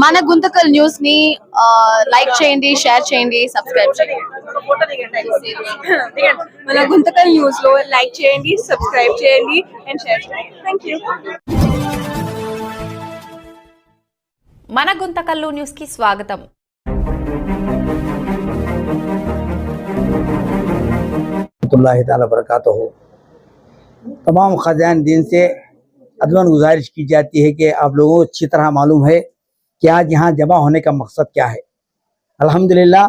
మన గుంతకల్ న్యూస్ ని లైక్ చేయండి, షేర్ చేయండి, సబ్స్క్రైబ్ చేయండి. మన గుంతకల్ న్యూస్ లో లైక్ చేయండి, సబ్స్క్రైబ్ చేయండి అండ్ షేర్ చేయండి. థాంక్యూ. మన గుంతకల్లు న్యూస్ కి స్వాగతం. बरकातहू। तमाम ख़ाज़ान दीन से अदवन गुजारिश की जाती है कि आप लोगों को अच्छी तरह मालूम है कि आज यहाँ जमा होने का मकसद क्या है। अल्हम्दुलिल्लाह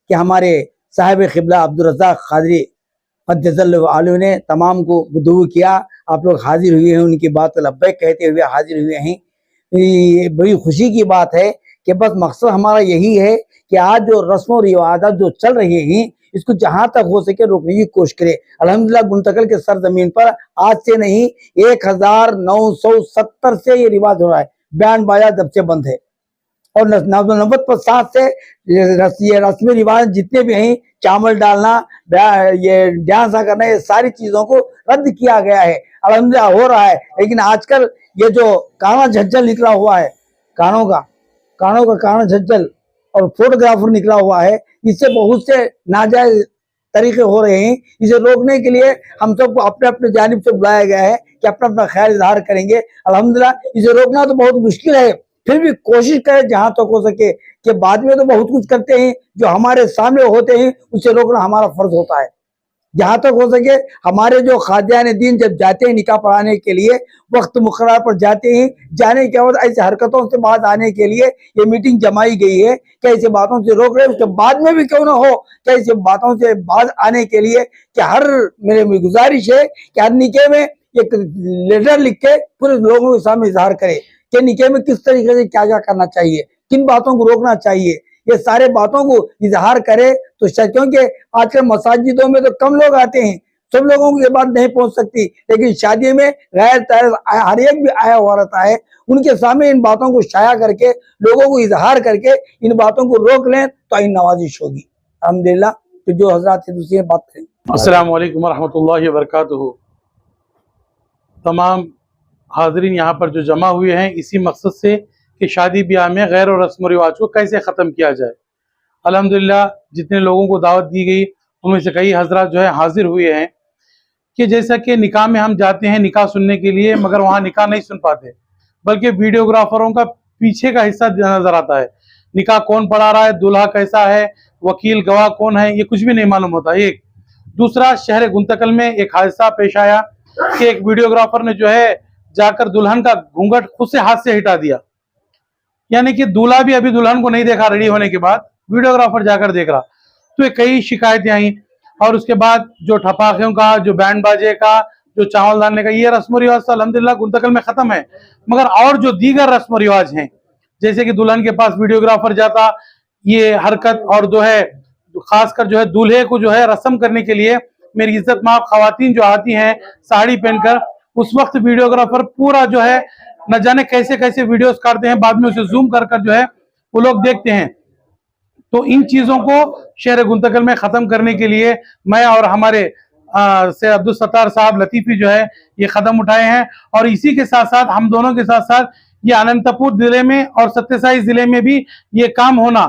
कि हमारे साहिब क़िबला अब्दुल रज़्ज़ाक़ क़ादरी क़द्दसल्लहु आलहू ने तमाम को दुआ किया। आप लोग हाजिर हुए हैं, उनकी बात को लब्बैक कहते हुए हाजिर हुए हैं। ये बड़ी खुशी की बात है कि बस मकसद हमारा यही है कि आज जो रस्म और रिवाजात जो चल रही हैं इसको जहाँ तक हो सके रोकने की कोशिश करे। अल्हम्दुलिल्लाह गुंतकल के सरजमीन पर आज से नहीं 1970 से ये रिवाज हो रहा है। बैंड बाजा जब से बंद है और 1990 से ये रस्मी रिवाज जितने भी हैं, चावल डालना, ये डांस करना, ये सारी चीज़ों को रद्द किया गया है। अल्हम्दुलिल्लाह हो रहा है, लेकिन आजकल ये जो काना झज्जल निकला हुआ है, कानों का काना झज्जल और फोटोग्राफर निकला हुआ है, इससे बहुत से नाजायज तरीके हो रहे हैं। इसे रोकने के लिए हम सबको अपने अपने जानिब से बुलाया गया है कि अपना अपना ख्याल इजहार करेंगे। अल्हम्दुलिल्लाह इसे रोकना तो बहुत मुश्किल है, फिर भी कोशिश करें जहाँ तक हो सके कि बाद में तो बहुत कुछ करते हैं, जो हमारे सामने होते हैं उसे रोकना हमारा फर्ज होता है। जहाँ तक हो सके हमारे जो ख़ाज़ान दीन जब जाते हैं निकाह पढ़ाने के लिए, वक्त मुक़र्रर पर जाते हैं, जाने के बाद ऐसी हरकतों से बाहर आने के लिए ये मीटिंग जमाई गई है कि ऐसी बातों से रोक रहे, उसके बाद में भी क्यों ना हो कि ऐसी बातों से बाहर आने के लिए कि हर मेरे गुजारिश है कि हर निकाह में एक लेटर लिख के पूरे लोगों के सामने इजहार करे कि निकाह में किस तरीके से क्या क्या करना चाहिए, किन बातों को रोकना चाहिए, ये सारे बातों को इजहार करे तो शायद, क्योंकि आजकल मसाजिदों में तो कम लोग आते हैं, सब लोगों को ये बात नहीं पहुंच सकती, लेकिन शादी में गैर तैयार हर एक भी आया हुआ रहता है, उनके सामने इन बातों को शाया करके लोगों को इजहार करके इन बातों को रोक लें तो इन नवाजिश होगी। अल्हम्दुलिल्लाह। तो जो हजरात से दूसरी बात करें। अस्सलामु अलैकुम वरहमतुल्लाहि वबरकातुहू। तमाम हाज़रीन यहाँ पर जो जमा हुए हैं इसी मकसद से कि शादी ब्याह में गैर और रस्म रिवाज को कैसे ख़त्म किया जाए। अल्हम्दुलिल्लाह जितने लोगों को दावत दी गई उनमें से कई हजरात जो है हाजिर हुए हैं कि जैसा कि निकाह में हम जाते हैं निकाह सुनने के लिए, मगर वहाँ निकाह नहीं सुन पाते, बल्कि वीडियोग्राफरों का पीछे का हिस्सा नज़र आता है। निकाह कौन पढ़ा रहा है, दूल्हा कैसा है, वकील गवाह कौन है, ये कुछ भी नहीं मालूम होता। एक दूसरा, शहर गुंतकल में एक हादसा पेश आया कि एक वीडियोग्राफर ने जो है जाकर दुल्हन का घूंघट खुद से हाथ से हटा दिया, यानी कि दूल्हा भी अभी दुल्हन को नहीं देखा, रेडी होने के बाद वीडियोग्राफर जाकर देख रहा। तो ये कई शिकायतें आई और उसके बाद जो ठपाकियों का, जो बैंड बाजे का, जो चावल डालने का, ये रस्म रिवाज तो अल्हम्दुलिल्लाह गुंतकल में खत्म है, मगर और जो दीगर रस्म रिवाज हैं, जैसे कि दुल्हन के पास वीडियोग्राफर जाता, ये हरकत, और जो है खासकर जो है दूल्हे को जो है रस्म करने के लिए मेरी इज्जत माफ खवातीन जो आती हैं साड़ी पहनकर, उस वक्त वीडियोग्राफर पूरा जो है न जाने कैसे कैसे वीडियोस काटते हैं, बाद में उसे जूम कर जो है वो लोग देखते हैं। तो इन चीजों को शहर गुंतकल में खत्म करने के लिए मैं और हमारे से अब्दुल सत्तार साहब लतीफी जो है ये कदम उठाए हैं, और इसी के साथ साथ हम दोनों के साथ साथ ये अनंतपुर जिले में और सत्यसाई जिले में भी ये काम होना,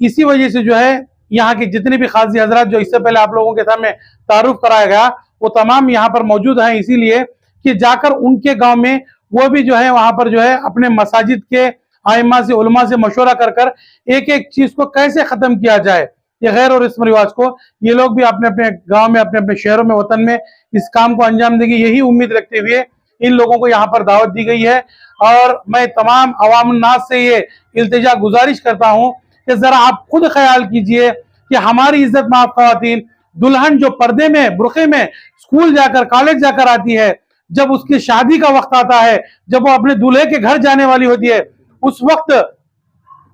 इसी वजह से जो है यहाँ के जितने भी खाजी हजरात जो इससे पहले आप लोगों के सामने तारुफ कराया गया वो तमाम यहाँ पर मौजूद हैं, इसीलिए कि जाकर उनके गांव में वो भी जो है वहां पर जो है अपने मसाजिद के आइम्मा से, उलमा से मशवरा कर एक एक चीज को कैसे खत्म किया जाए, ये गैर और रस्म रिवाज को, ये लोग भी अपने अपने गांव में, अपने अपने शहरों में, वतन में इस काम को अंजाम देंगे, यही उम्मीद रखते हुए इन लोगों को यहाँ पर दावत दी गई है। और मैं तमाम अवाम नास से ये इल्तिजा गुजारिश करता हूँ कि जरा आप खुद ख्याल कीजिए कि हमारी इज्जत माफ खवातीन, दुल्हन जो पर्दे में, बुरखे में स्कूल जाकर, कॉलेज जाकर आती है, जब उसकी शादी का वक्त आता है, जब वो अपने दूल्हे के घर जाने वाली होती है, उस वक्त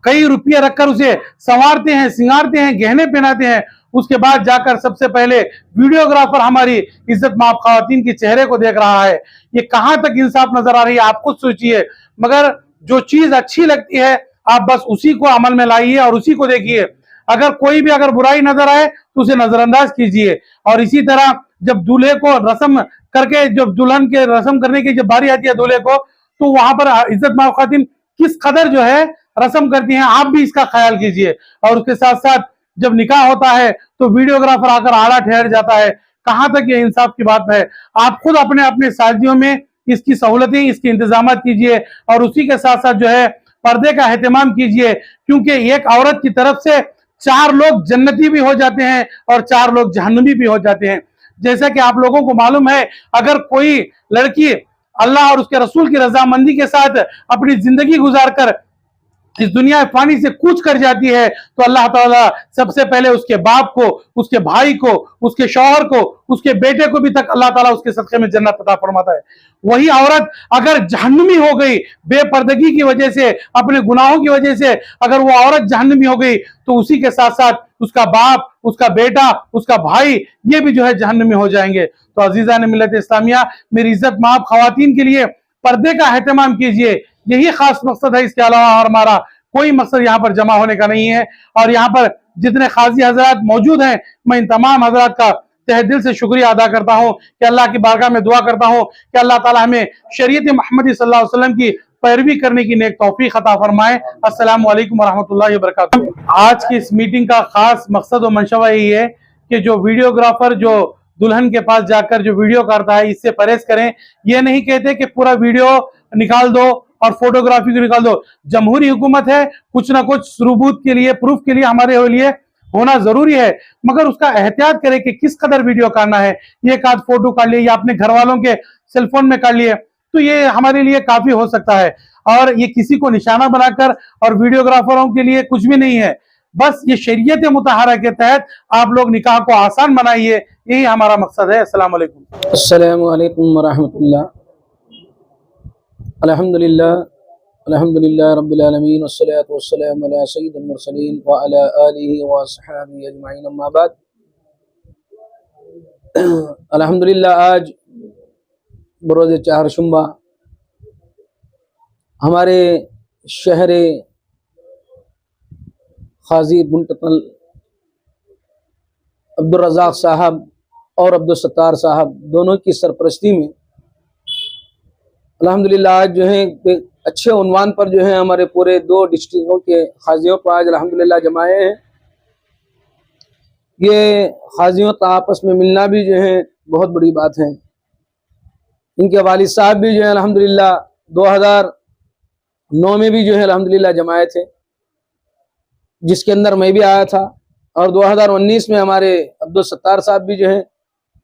कई रुपये रखकर उसे संवारते हैं, सिंगारते हैं, गहने पहनाते हैं, उसके बाद जाकर सबसे पहले वीडियोग्राफर हमारी इज्जत माफ खवातीन के चेहरे को देख रहा है। ये कहां तक इंसाफ नजर आ रही है, आप खुद सोचिए। मगर जो चीज अच्छी लगती है आप बस उसी को अमल में लाइए और उसी को देखिए। अगर कोई भी अगर बुराई नजर आए तो उसे नजरअंदाज कीजिए। और इसी तरह जब दूल्हे को रस्म करके, जब दुल्हन के रस्म करने की जब बारी आती है दूल्हे को, तो वहां पर इज्जत माफ खातिन किस कदर जो है रस्म करती हैं, आप भी इसका ख्याल कीजिए। और उसके साथ साथ जब निकाह होता है तो वीडियोग्राफर आकर आड़ा ठहर जाता है, कहां तक ये इंसाफ की बात है। आप खुद अपने अपने शादियों में इसकी सहूलतें, इसके इंतजाम कीजिए और उसी के साथ साथ जो है पर्दे का एहतमाम कीजिए, क्योंकि एक औरत की तरफ से 4 लोग जन्नती भी हो जाते हैं और 4 लोग जहन्नमी भी हो जाते हैं। जैसा कि आप लोगों को मालूम है, अगर कोई लड़की अल्लाह और उसके रसूल की रजामंदी के साथ अपनी जिंदगी गुजारकर इस दुनिया फानी से कूच कर जाती है तो अल्लाह ताला सबसे पहले उसके बाप को, उसके भाई को, उसके शौहर को, उसके बेटे को भी तक अल्लाह ताला उसके सदक़े में जन्नत अता फरमाता है। वही औरत अगर जहन्नमी हो गई बेपर्दगी की वजह से, अपने गुनाहों की वजह से, अगर वो औरत जहन्नमी हो गई तो उसी के साथ साथ उसका बाप, उसका बेटा, उसका भाई, ये भी जो है जहन्नमी हो जाएंगे। तो अजीज़ान मिल्लत इस्लामिया, मेरी इज्जत माफ खवातीन के लिए पर्दे का एहतमाम कीजिए, यही खास मकसद है। इसके अलावा और हमारा कोई मकसद यहाँ पर जमा होने का नहीं है। और यहाँ पर जितने काजी हजरात मौजूद हैं, मैं इन तमाम हजरात का तहे दिल से शुक्रिया अदा करता हूँ कि अल्लाह की बारगाह में दुआ करता हूँ कि अल्लाह ताला हमें शरीयत मोहम्मदी सल्लल्लाहु अलैहि वसल्लम की पैरवी करने की नेक तौफीक अता फरमाए। अस्सलामु अलैकुम वरहमतुल्लाहि वबरकातुहू। आज की इस मीटिंग का खास मकसद और मंशवा यही है कि जो वीडियोग्राफर जो दुल्हन के पास जाकर जो वीडियो करता है, इससे परहेज करें। ये नहीं कहते कि पूरा वीडियो निकाल दो और फोटोग्राफी को निकाल दो। जमहूरी हुकूमत है, कुछ ना कुछ सबूत के लिए, प्रूफ के लिए हमारे लिए होना जरूरी है, मगर उसका एहतियात करें कि किस कदर वीडियो करना है। एक आध फोटो कर लिए या अपने घर वालों के सेलफोन में कर लिए तो ये हमारे लिए काफी हो सकता है। और ये किसी को निशाना बनाकर और वीडियोग्राफरों के लिए कुछ भी नहीं है। बस ये शरीयत मुतहरा के तहत आप लोग निकाह को आसान बनाइए, यही हमारा मकसद है। अस्सलाम वालेकुम। अस्सलामु अलैकुम वरहमतुल्लाह। अल्हम्दुलिल्लाह अल्हम्दुलिल्लाह रब्बिल आलमीन वस्सलातु वस्सलामु अला सय्यिदिल मुरसलीन व अला आलिहि व अस्हाबिहि अजमईन, अम्मा बाद। अल्हम्दुलिल्लाह आज बरोज़ चारशंबा हमारे शहर खाजी मुंतकल अब्दुल रज़ाक साहब और अब्दुल सत्तार साहब दोनों की सरपरस्ती में अल्हम्दुलिल्लाह आज जो है एक अच्छे उन्वान पर जो है हमारे पूरे 2 डिस्ट्रिक्टों के खाजियों को आज अल्हम्दुलिल्लाह जमाए हैं। ये खाजियों का आपस में मिलना भी जो है बहुत बड़ी बात है। इनके वालिद साहब भी जो है अल्हम्दुलिल्लाह 2009 में भी जो है अल्हम्दुलिल्लाह जमाए थे, जिसके अंदर मैं भी आया था। और 2019 में हमारे अब्दुल सत्तार साहब भी जो है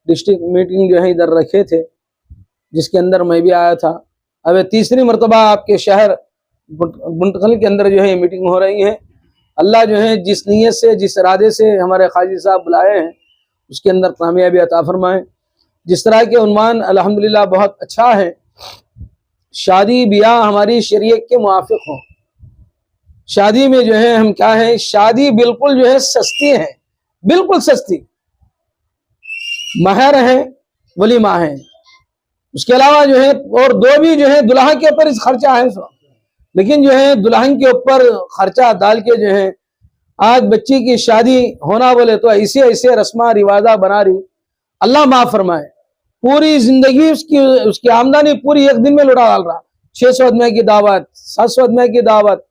डिस्ट्रिक्ट मीटिंग जो है इधर रखे थे, जिसके अंदर मैं भी आया था। अब तीसरी मरतबा आपके शहर मुंतकल के अंदर जो है मीटिंग हो रही है। अल्लाह जो है जिस नीयत से, जिस इरादे से हमारे खाजी साहब बुलाए हैं, उसके अंदर कामयाबी अता फरमाए। जिस तरह के उन्वान अल्हम्दुलिल्लाह बहुत अच्छा है, शादी ब्याह हमारी शरीयत के मुआफिक हो। शादी में जो है हम क्या है, शादी बिल्कुल जो है सस्ती है, बिल्कुल सस्ती। महर है, वलीमा है, उसके अलावा जो है और 2 भी जो है दुल्हा के ऊपर इस खर्चा है। लेकिन जो है दुल्हन के ऊपर खर्चा डाल के जो है आज बच्ची की शादी होना बोले तो ऐसे ऐसे रस्मा रिवाजा बना रही, अल्लाह माफ फरमाए। पूरी जिंदगी उसकी आमदनी पूरी एक दिन में लुटा डाल रहा। 600 आदमी की दावत, 700 आदमी की दावत,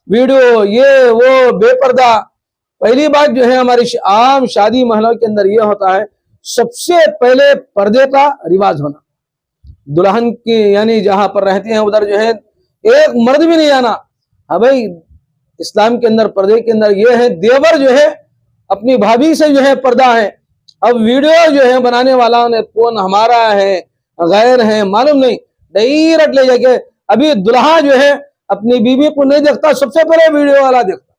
वीडियो, ये वो बेपर्दा। पहली बात जो है हमारी आम शादी महलों के अंदर ये होता है, सबसे पहले पर्दे का रिवाज होना। दुल्हन की यानी जहां पर रहते हैं उधर जो है एक मर्द भी नहीं आना। हाँ भाई, इस्लाम के अंदर पर्दे के अंदर ये है, देवर जो है अपनी भाभी से जो है पर्दा है। अब वीडियो जो है बनाने वाला ने कौन हमारा है गैर है मालूम नहीं, डायरेक्ट ले जाके अभी दुल्हा जो है अपनी बीवी को नहीं देखता, सबसे पहले वीडियो वाला देखता।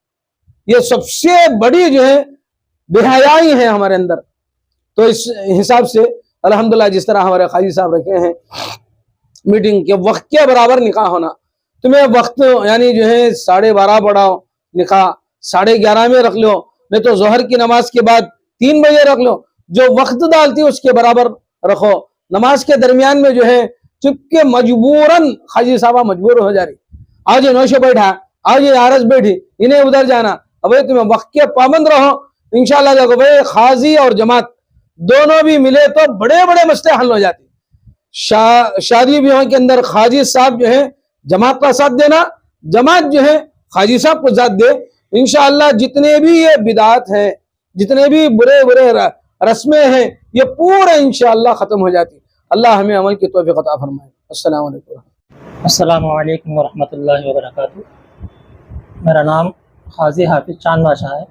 ये सबसे बड़ी जो है बेहयाई है हमारे अंदर। तो इस हिसाब से अल्हम्दुलिल्लाह जिस तरह हमारे खाजी साहब रखे हैं मीटिंग के वक्त के बराबर निकाह होना, तुम्हें वक्त यानी जो है 12:30 बढ़ाओ, निकाह 11:30 में रख लो, नहीं तो जोहर की नमाज के बाद 3 बजे रख लो। जो वक्त डालती है उसके बराबर रखो। नमाज के दरमियान में जो है चुपके मजबूरन खाजी साहबा मजबूर हो जा रही, आज ये नौशे बैठा, आज ये आरस बैठी, इन्हें उधर जाना। अब तुम्हें वक्त के पाबंद रहो, इंशाल्लाह देखो भाई खाजी और जमात दोनों भी मिले तो बड़े बड़े मसले हल हो जाते। शादी ब्याह के अंदर खाजी साहब जो है जमात का साथ देना, जमात जो है हाजी साहब को ज़ात दे। इंशाअल्लाह जितने भी ये बिदात हैं, जितने भी बुरे बुरे रस्में हैं, ये पूरा इंशाअल्लाह ख़त्म हो जाती। अल्लाह हमें अमल की तौफीक अता फरमाए। अस्सलाम वालेकुम। अस्सलामु अलैकुम वरहमतुल्लाहि वबरकातुहू। मेरा नाम खाजी हाफिज चांद बादशाह है।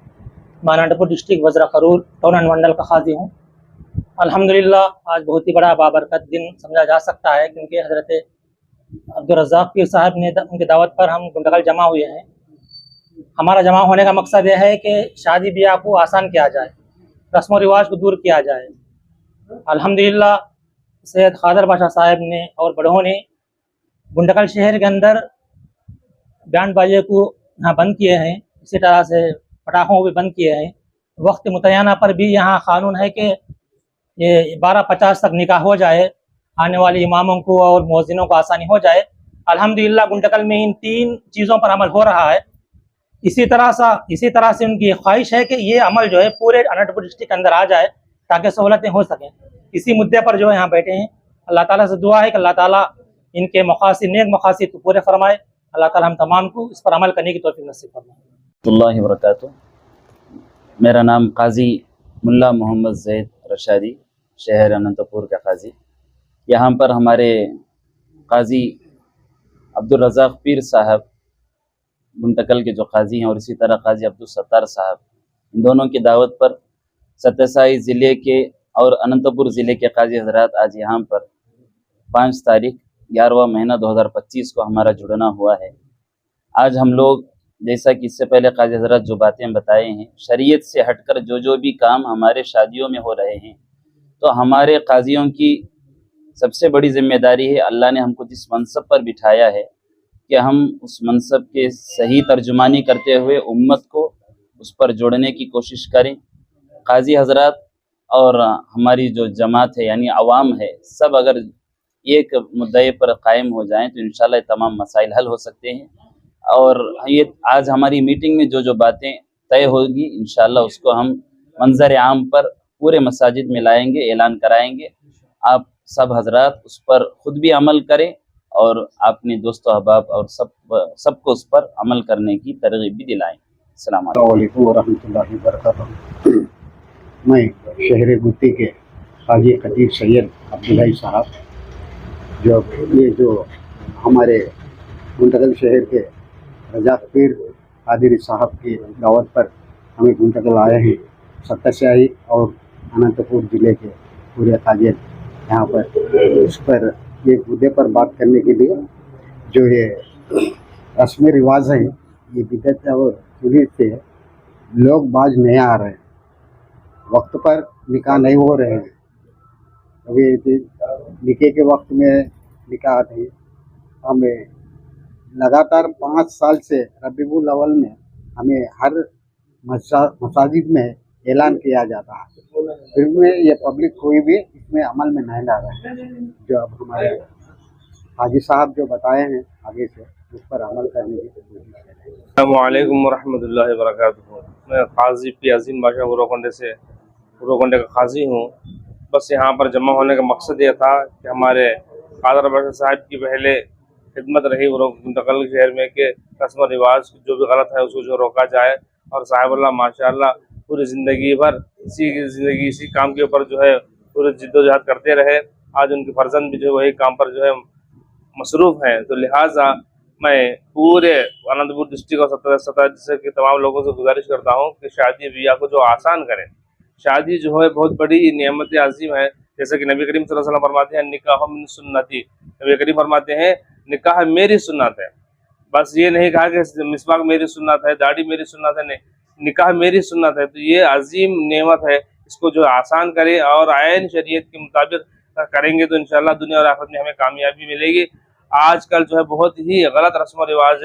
मैं अनंतपुर डिस्ट्रिक्ट वज़रा खरूर टाउन एंड मंडल का खाजी हूँ। अल्हम्दुलिल्लाह आज बहुत ही बड़ा बाबरकत दिन समझा जा सकता है, क्योंकि हज़रत अब्दुल रज़्ज़ाक़ पीर साहब ने उनकी दावत पर हम गुंडकल जमा हुए हैं। हमारा जमा होने का मकसद यह है कि शादी ब्याह को आसान किया जाए, रस्म व रिवाज को दूर किया जाए। अल्हम्दुलिल्लाह सैयद खादर बादशाह साहब ने और बड़ों ने गुंडकल शहर के अंदर बैंड बाजे को यहाँ बंद किए हैं, इसी तरह से पटाखों को भी बंद किए हैं। वक्त मुतय्यना पर भी यहाँ क़ानून है कि ये 12:50 तक निकाह हो जाए, आने वाले इमामों को और मुअज्जिनों को आसानी हो जाए। अल्हम्दुलिल्लाह गुंडकल में इन 3 चीज़ों पर अमल हो रहा है। इसी तरह से उनकी ख्वाहिश है कि ये अमल जो है पूरे अनंतपुर डिस्ट्रिक्ट के अंदर आ जाए, ताकि सहूलतें हो सकें। इसी मुद्दे पर जो है यहाँ बैठे हैं। अल्लाह ताला से दुआ है कि अल्लाह ताला इनके मकासिद, नेक मकासिद को पूरे फरमाए। अल्लाह ताला हम तमाम को इस पर अमल करने की तौफीक नसीब फरमाए। अल्लाह वबरकातुहू। मेरा नाम काजी मुल्ला मोहम्मद ज़ैद रशादी, शहर अनंतपुर का काजी। यहाँ पर हमारे काजी अब्दुल रज़्ज़ाक़ पीर साहब मुंतकल के जो काजी हैं, और इसी तरह काजी अब्दुल सत्तार साहब, इन दोनों की दावत पर सत्ताई ज़िले के और अनंतपुर ज़िले के काजी हजरात आज यहाँ पर 5 तारीख 11वां महीना 2025 को हमारा जुड़ना हुआ है। आज हम लोग, जैसा कि इससे पहले काजी हजरात जो बातें बताए हैं, शरीयत से हटकर जो भी काम हमारे शादियों में हो रहे हैं, तो हमारे काजियों की सबसे बड़ी जिम्मेदारी है, अल्लाह ने हमको जिस मनसब पर बिठाया है, कि हम उस मनसब के सही तर्जुमानी करते हुए उम्मत को उस पर जोड़ने की कोशिश करें। काजी हजरात और हमारी जो जमात है यानी अवाम है, सब अगर एक मुद्दे पर कायम हो जाएं तो इंशाल्लाह तमाम मसाइल हल हो सकते हैं। और ये आज हमारी मीटिंग में जो बातें तय होगी, इंशाल्लाह उसको हम मंजर आम पर पूरे मसाजिद में लाएंगे, ऐलान कराएंगे। आप सब हजरात उस पर खुद भी अमल करें और अपने दोस्तों अहबाब और सबको उस पर अमल करने की तरगीब भी दिलाएं। अस्सलाम वालेकुम वरहमतुल्लाहि वबरकातुहू। मैं शहर गुत्ती के हाजी खतीब सैयद अब्दुल्लाही साहब, जो हमारे गुंडकल शहर के रज़्ज़ाक़ पीर कादरी साहब की दावत पर हमें गुंडकल आए हैं, सत्ताई और अनंतपुर ज़िले के पूरे काजियत यहाँ पर उस पर ये मुद्दे पर बात करने के लिए, जो ये रस्म रिवाज है, ये बिदअत और शुरू से लोग बाज नहीं आ रहे हैं, वक्त पर निकाह नहीं हो रहे हैं। अभी निकाह के वक्त में निकाह नहीं, हमें लगातार 5 साल से रबीउल अव्वल में हमें हर मसाजिद में ऐलान किया जाता है, फिर में ये पब्लिक कोई भी इसमें अमल में नहीं ला रहा है। जो अब हमारे हाजी साहब जो बताए हैं, आगे से उस पर अमल करने की कोशिश करें। अस्सलामु अलैकुम वरहमतुल्लाहि वबरकातुहू। मैं काजी पी अजीम बादशाह उरोकोंडे का काजी हूँ। बस यहाँ पर जमा होने का मकसद ये था कि हमारे कादर बादशाह साहब की पहले खिदमत रही मुंतकल शहर में कि रस्म रिवाज जो भी गलत है उसको जो रोका जाए, और साहिबुल्लाह माशाअल्लाह पूरी ज़िंदगी भर इसी काम के ऊपर जो है पूरी जिद्दोजहद करते रहे। आज उनके फर्जंद भी जो वही काम पर जो है मसरूफ़ हैं, तो लिहाजा मैं पूरे अनंतपुर डिस्ट्रिक्ट और सत्ता के तमाम लोगों से गुजारिश करता हूँ कि शादी ब्याह को जो आसान करें। शादी जो है बहुत बड़ी नेमत अजीम है, जैसे कि नबी करीम सल्लल्लाहु अलैहि वसल्लम फरमाते हैं, निकाह मिन सुन्नती। नबी करीम फरमाते हैं निकाह मेरी सुन्नत है। बस ये नहीं कहा कि मिसवाक मेरी सुन्नत है, दाढ़ी मेरी सुन्नत है, नहीं, निकाह मेरी सुन्नत है। तो ये अजीम नेमत है, इसको जो आसान करें और आयन शरीयत के मुताबिक करेंगे तो इंशाल्लाह दुनिया और आखिरत में हमें कामयाबी मिलेगी। आजकल जो है बहुत ही गलत रस्म रिवाज,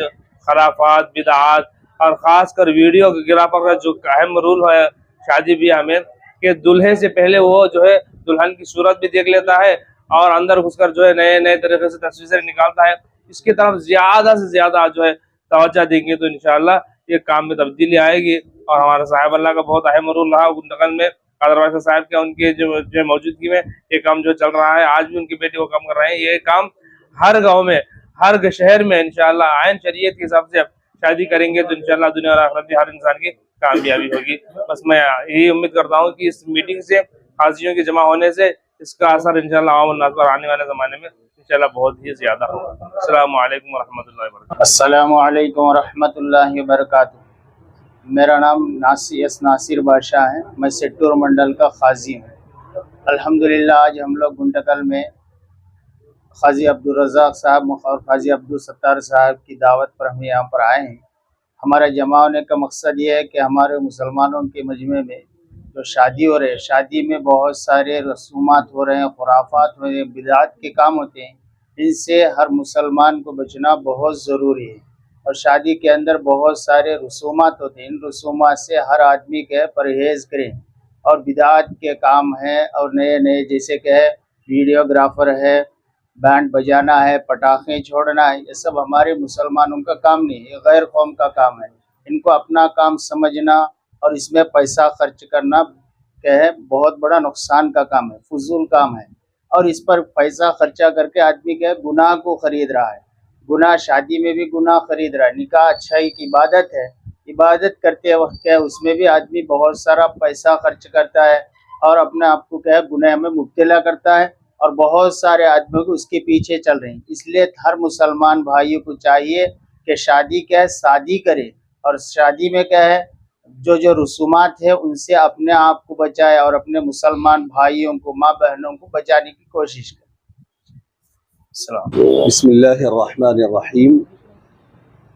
खराफात, बिदआत और ख़ासकर वीडियोग्राफर का जो अहम रूल है शादी ब्याह में कि दूल्हे से पहले वो जो है दुल्हन की सूरत भी देख लेता है और अंदर घुसकर जो है नए नए तरीके से तस्वीरें निकालता है। इसकी तरफ ज़्यादा से ज़्यादा जो है तवज्जो देंगे तो इंशाल्लाह ये काम में तब्दीली आएगी। और हमारे साहिब अल्लाह का बहुत अहम रूल रहा गुंडकल में, कादर बादशाह साहब के उनके जो मौजूदगी में ये काम जो चल रहा है, आज भी उनकी बेटी वो काम कर रहे हैं। ये काम हर गांव में, ہر شہر میں انشاءاللہ عین شریعت کے حساب سے شادی کریں گے تو انشاءاللہ دنیا اور آخرت میں ہر انسان کی کامیابی ہوگی. بس میں یہی امید کرتا ہوں کہ اس میٹنگ سے قاضیوں کے جمع ہونے سے اس کا اثر انشاءاللہ عوام الناس پر آنے والے زمانے میں انشاءاللہ بہت ہی زیادہ ہوگا. السلام علیکم ورحمۃ اللہ وبرکاتہ. السلام علیکم ورحمۃ اللہ وبرکاتہ. میرا نام ناصر بادشاہ ہے. میں سٹور منڈل کا قاضی ہوں. الحمدللہ آج ہم لوگ گنٹکل میں قاضی عبدالرزاق صاحب اور قاضی عبدالستار صاحب کی دعوت پر ہم یہاں پر آئے ہیں. ہمارا جمع ہونے کا مقصد یہ ہے کہ ہمارے مسلمانوں کے مجمع میں جو شادی ہو رہے ہیں، شادی میں بہت سارے رسومات ہو رہے ہیں، خرافات ہو رہے ہیں، بدعات کے کام ہوتے ہیں. ان سے ہر مسلمان کو بچنا بہت ضروری ہے. اور شادی کے اندر بہت سارے رسومات ہوتے ہیں. ان رسومات سے ہر آدمی کے پرہیز کریں. اور بدعات کے کام ہیں اور نئے نئے جیسے کہ ہے ویڈیوگرافر ہے، بینڈ بجانا ہے، پٹاخے چھوڑنا ہے، یہ سب ہمارے مسلمانوں کا کام نہیں ہے، یہ غیر قوم کا کام ہے. ان کو اپنا کام سمجھنا اور اس میں پیسہ خرچ کرنا کہ ہے بہت بڑا نقصان کا کام ہے، فضول کام ہے. اور اس پر پیسہ خرچہ کر کے آدمی کہ گناہ کو خرید رہا ہے. گناہ شادی میں بھی گناہ خرید رہا ہے. نکاح اچھا ایک عبادت ہے. عبادت کرتے وقت کہ اس میں بھی آدمی بہت سارا پیسہ خرچ کرتا ہے اور اپنے آپ کو کہ گناہ میں مبتلا کرتا ہے. اور بہت سارے آدمیوں کو اس کے پیچھے چل رہے ہیں. اس لیے ہر مسلمان بھائیوں کو چاہیے کہ شادی کیا ہے شادی کرے. اور شادی میں کیا ہے جو رسومات ہے ان سے اپنے آپ کو بچائے اور اپنے مسلمان بھائیوں کو، ماں بہنوں کو بچانے کی کوشش کرے. السلام. بسم اللہ الرحمن الرحیم.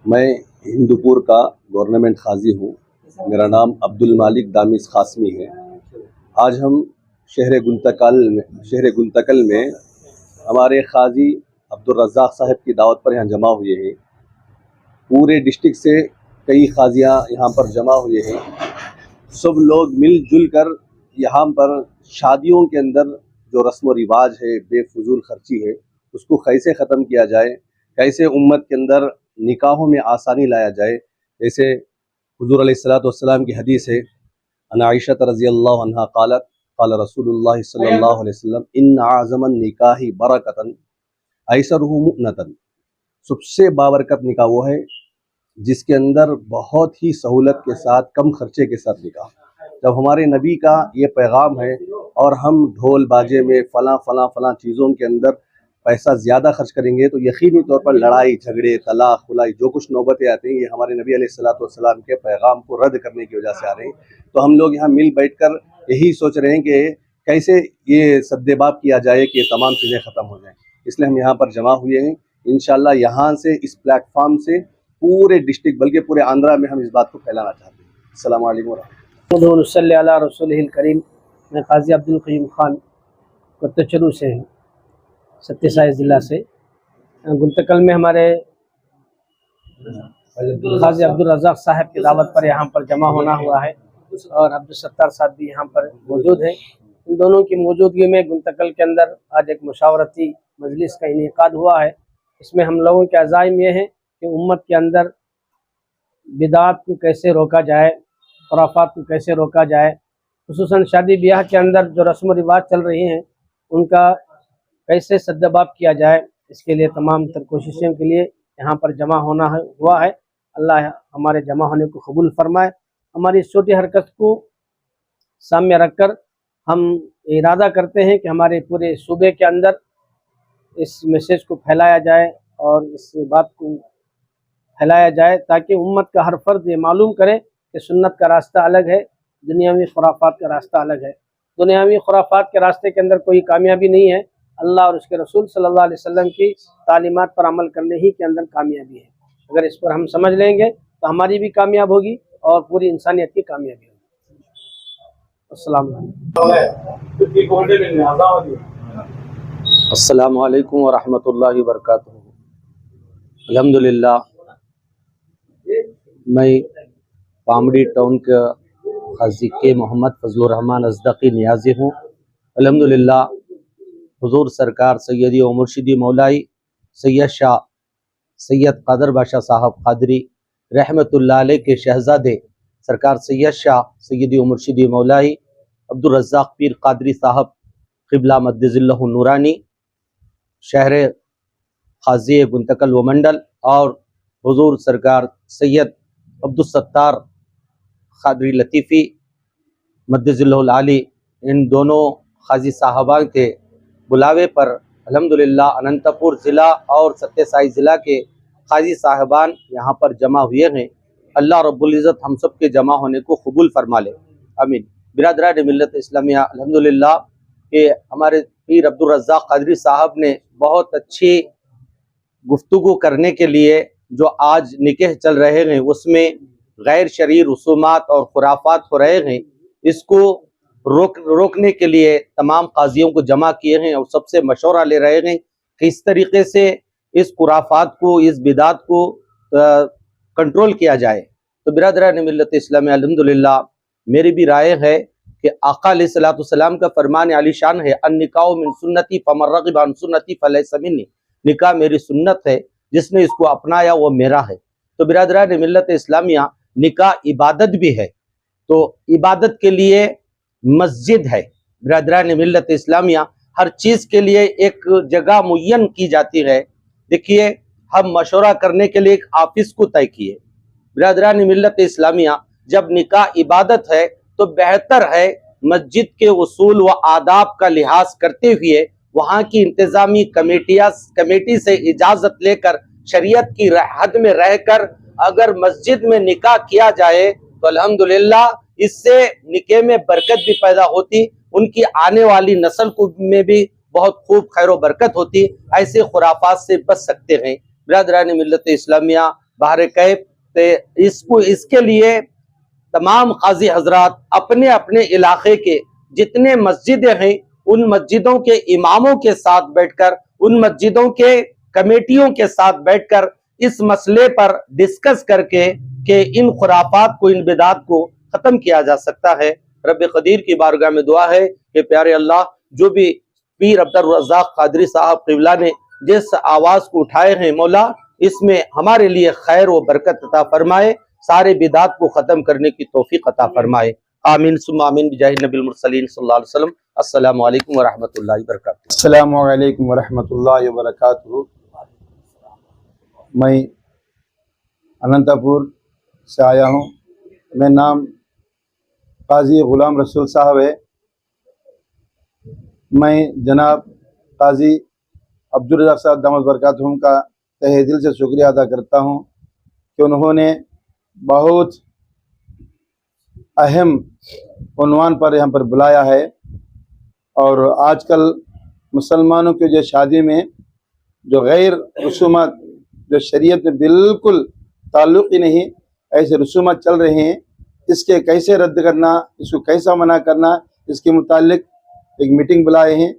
میں ہندوپور کا گورنمنٹ قاضی ہوں. میرا نام عبد المالک دامس قاسمی ہے. آج ہم شہر گنتکل میں ہمارے قاضی عبدالرزاق صاحب کی دعوت پر یہاں جمع ہوئے ہیں. پورے ڈسٹرکٹ سے کئی قاضیاں یہاں پر جمع ہوئے ہیں. سب لوگ مل جل کر یہاں پر شادیوں کے اندر جو رسم و رواج ہے، بے فضول خرچی ہے، اس کو کیسے ختم کیا جائے، کیسے امت کے اندر نکاحوں میں آسانی لایا جائے. جیسے حضور علیہ الصلوۃ والسلام کی حدیث ہے، ان عائشہ رضی اللہ عنہا قالت قال رسول اللہ صلی اللہ علیہ وسلم ان اعظم النکاح برکتا ایسرہ مؤنتا. سب سے بابرکت نکاح وہ ہے جس کے اندر بہت ہی سہولت کے ساتھ، کم خرچے کے ساتھ نکاح. جب ہمارے نبی کا یہ پیغام ہے اور ہم ڈھول باجے میں فلاں چیزوں کے اندر پیسہ زیادہ خرچ کریں گے تو یقینی طور پر لڑائی جھگڑے، طلاق خلائی، جو کچھ نوبتیں آتی ہیں یہ ہمارے نبی علیہ الصلوۃ والسلام کے پیغام کو رد کرنے کی وجہ سے آ رہے ہیں. تو ہم لوگ یہاں مل بیٹھ کر یہی سوچ رہے ہیں کہ کیسے یہ سدباب کیا جائے کہ یہ تمام چیزیں ختم ہو جائیں. اس لیے ہم یہاں پر جمع ہوئے ہیں. انشاءاللہ یہاں سے اس پلیٹ فارم سے پورے ڈسٹرکٹ بلکہ پورے آندھرا میں ہم اس بات کو پھیلانا چاہتے ہیں. السلام علیکم ورحمۃ اللہ. صلی علی رسول الکریم. میں قاضی عبدالقیوم خان کتچرو سے ہوں، ستیہ سائی ضلع سے. گنتکل میں ہمارے قاضی عبدالرزاق صاحب کی دعوت پر یہاں پر جمع ہونا ہوا ہے اور عبدالستار صاحب بھی یہاں پر موجود ہیں. ان دونوں کی موجودگی میں گنتکل کے اندر آج ایک مشاورتی مجلس کا انعقاد ہوا ہے. اس میں ہم لوگوں کے عزائم یہ ہیں کہ امت کے اندر بدعات کو کیسے روکا جائے، خرافات کو کیسے روکا جائے، خصوصاً شادی بیاہ کے اندر جو رسم و رواج چل رہی ہیں ان کا کیسے سدباب کیا جائے. اس کے لیے تمام تر کوششوں کے لیے یہاں پر جمع ہونا ہوا ہے. اللہ ہمارے جمع ہونے کو قبول فرمائے. ہماری اس چھوٹی حرکت کو سامنے رکھ کر ہم ارادہ کرتے ہیں کہ ہمارے پورے صوبے کے اندر اس میسیج کو پھیلایا جائے اور اس بات کو پھیلایا جائے تاکہ امت کا ہر فرد یہ معلوم کرے کہ سنت کا راستہ الگ ہے، دنیاوی خرافات کا راستہ الگ ہے. دنیاوی خرافات کے راستے کے اندر کوئی کامیابی نہیں ہے. اللہ اور اس کے رسول صلی اللہ علیہ وسلم کی تعلیمات پر عمل کرنے ہی کے اندر کامیابی ہے. اگر اس پر ہم سمجھ لیں گے تو ہماری بھی کامیاب ہوگی اور پوری انسانیت کی کامیابی ہوگی. السلام علیکم ورحمۃ اللہ وبرکاتہ. الحمدللہ میں پامڑی ٹاؤن کا قاضی کے محمد فضل الرحمان ازدقی نیازی ہوں. الحمدللہ حضور سرکار سیدی و مرشدی مولائی سید قادر بادشاہ صاحب قادری رحمت اللہ علیہ کے شہزادے سرکار سید شاہ سیدی و مرشدی مولائی عبدالرزاق پیر قادری صاحب قبلہ مد ظلہ نورانی شہر قاضی گنتکل و منڈل اور حضور سرکار سید عبدالستار قادری لطیفی مدظ اللہ العالی، ان دونوں قاضی صاحبان کے بلاوے پر الحمدللہ اننت پور ضلع اور ستیہ سائی ضلع کے قاضی صاحبان یہاں پر جمع ہوئے ہیں۔ اللہ رب العزت ہم سب کے جمع ہونے کو قبول فرما لے، آمین۔ برادران ملت اسلامیہ، الحمدللہ کہ ہمارے پیر عبدالرزاق قادری صاحب نے بہت اچھی گفتگو کرنے کے لیے جو آج نکاح چل رہے ہیں اس میں غیر شرعی رسومات اور خرافات ہو رہے ہیں، اس کو روکنے کے لیے تمام قاضیوں کو جمع کیے ہیں اور سب سے مشورہ لے رہے ہیں کہ اس طریقے سے اس خرافات کو، اس بدعات کو کنٹرول کیا جائے۔ تو برادران ملت اسلامیہ، الحمدللہ میری بھی رائے ہے کہ آقا علیہ الصلوۃ والسلام کا فرمان عالی شان ہے، النکاح من سنتی فمن رغب عن سنتی فلیس منی، نکاح میری سنت ہے، جس نے اس کو اپنایا وہ میرا ہے۔ تو برادران ملت اسلامیہ، نکاح عبادت بھی ہے، تو عبادت کے لیے مسجد ہے۔ برادران ملت اسلامیہ، ہر چیز کے لیے ایک جگہ معین کی جاتی ہے۔ دیکھیے، ہم مشورہ کرنے کے لیے ایک آفس کو طے کیے۔ برادران ملت اسلامیہ، جب نکاح عبادت ہے تو بہتر ہے مسجد کے اصول و آداب کا لحاظ کرتے ہوئے وہاں کی انتظامی کمیٹی سے اجازت لے کر شریعت کی حد میں رہ کر اگر مسجد میں نکاح کیا جائے تو الحمدللہ اس سے نکاح میں برکت بھی پیدا ہوتی، ان کی آنے والی نسل کو میں بھی بہت خوب خیر و برکت ہوتی، ایسے خرافات سے بچ سکتے ہیں۔ برادران ملت اسلامیہ، بہر کیف اس کے لیے تمام قاضی حضرات اپنے اپنے علاقے کے جتنے مسجدیں ہیں ان مسجدوں کے اماموں کے ساتھ بیٹھ کر، ان مسجدوں کے کمیٹیوں کے ساتھ بیٹھ کر اس مسئلے پر ڈسکس کر کے کہ ان خرافات کو، ان بدعات کو ختم کیا جا سکتا ہے۔ رب قدیر کی بارگاہ میں دعا ہے کہ پیارے اللہ، جو بھی پیر عبدالرزاق قادری صاحب قبلہ نے جس آواز کو اٹھائے ہیں، مولا اس میں ہمارے لیے خیر و برکت عطا فرمائے، سارے بدعات کو ختم کرنے کی توفیق عطا فرمائے، آمین ثم آمین بجاہ نبی المرسلین صلی اللہ علیہ وسلم۔ السلام علیکم ورحمۃ اللہ وبرکاتہ۔ السلام علیکم ورحمۃ اللہ وبرکاتہ۔ میں اننت پور سے آیا ہوں، میرا نام قاضی غلام رسول صاحب ہے۔ میں جناب قاضی عبدالرزاق صاحب دامت برکاتہم کا تہہ دل سے شکریہ ادا کرتا ہوں کہ انہوں نے بہت اہم عنوان پر یہاں پر بلایا ہے، اور آج کل مسلمانوں کے جو شادی میں جو غیر رسومات جو شریعت میں بالکل تعلق ہی نہیں، ایسے رسومات چل رہے ہیں، اس کے کیسے رد کرنا، اس کو کیسا منع کرنا، اس کے متعلق ایک میٹنگ بلائے ہیں۔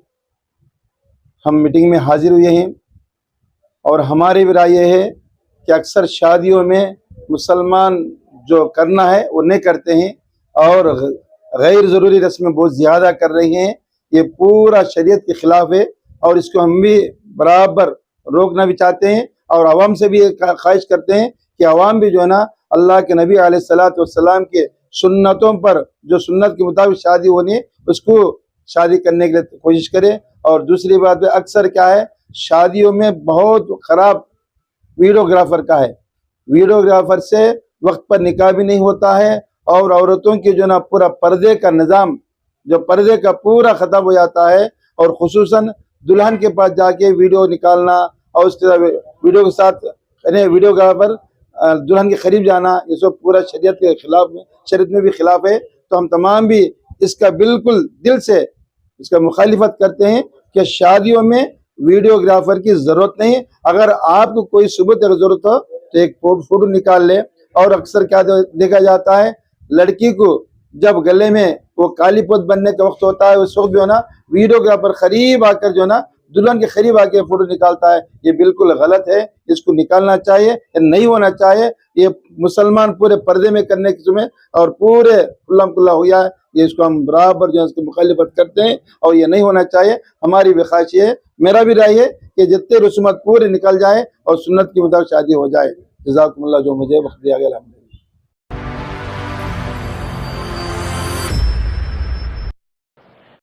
ہم میٹنگ میں حاضر ہوئے ہیں، اور ہماری بھی رائے یہ ہے کہ اکثر شادیوں میں مسلمان جو کرنا ہے وہ نہیں کرتے ہیں، اور غیر ضروری رسمیں بہت زیادہ کر رہی ہیں۔ یہ پورا شریعت کے خلاف ہے، اور اس کو ہم بھی برابر روکنا بھی چاہتے ہیں، اور عوام سے بھی خواہش کرتے ہیں کہ عوام بھی جو ہے نا اللہ کے نبی علیہ الصلوۃ والسلام کے سنتوں پر، جو سنت کے مطابق شادی ہونی ہے اس کو شادی کرنے کے لیے کوشش کرے۔ اور دوسری بات اکثر کیا ہے، شادیوں میں بہت خراب ویڈیوگرافر کا ہے، ویڈیوگرافر سے وقت پر نکاح بھی نہیں ہوتا ہے، اور عورتوں کی جو نا پورا پردے کا نظام، جو پردے کا پورا ختم ہو جاتا ہے، اور خصوصاً دلہن کے پاس جا کے ویڈیو نکالنا، اور اس کے ویڈیو کے ساتھ ویڈیوگرافر دلہن کے قریب جانا، یہ سب پورا شریعت کے خلاف میں، شریعت میں بھی خلاف ہے۔ تو ہم تمام بھی اس کا بالکل دل سے اس کا مخالفت کرتے ہیں کہ شادیوں میں ویڈیوگرافر کی ضرورت نہیں۔ اگر آپ کو کوئی ثبوت کی ضرورت ہو تو ایک فوٹو نکال لے۔ اور اکثر کیا دیکھا جاتا ہے، لڑکی کو جب گلے میں وہ کالی پوت بننے کا وقت ہوتا ہے، اس وقت جو ہے نا ویڈیوگرافر قریب آ کر جو ہے نا دلہن کے قریب آ کے فوٹو نکالتا ہے، یہ بالکل غلط ہے، اس کو نکالنا چاہیے، یہ نہیں ہونا چاہیے۔ یہ مسلمان پورے پردے میں کرنے کی سمیں اور پورے کلم کلا ہو گیا ہے، یہ اس کو ہم برابر جو ہے اس کی مخالفت کرتے ہیں، اور یہ نہیں ہونا چاہیے۔ ہماری بھی خواہش ہے، میرا بھی رائے ہے کہ جتنے رسومات پورے نکل جائے اور سنت کے مطابق شادی ہو جائے۔ جزاکم اللہ جو مجھے وقت دیا گیا۔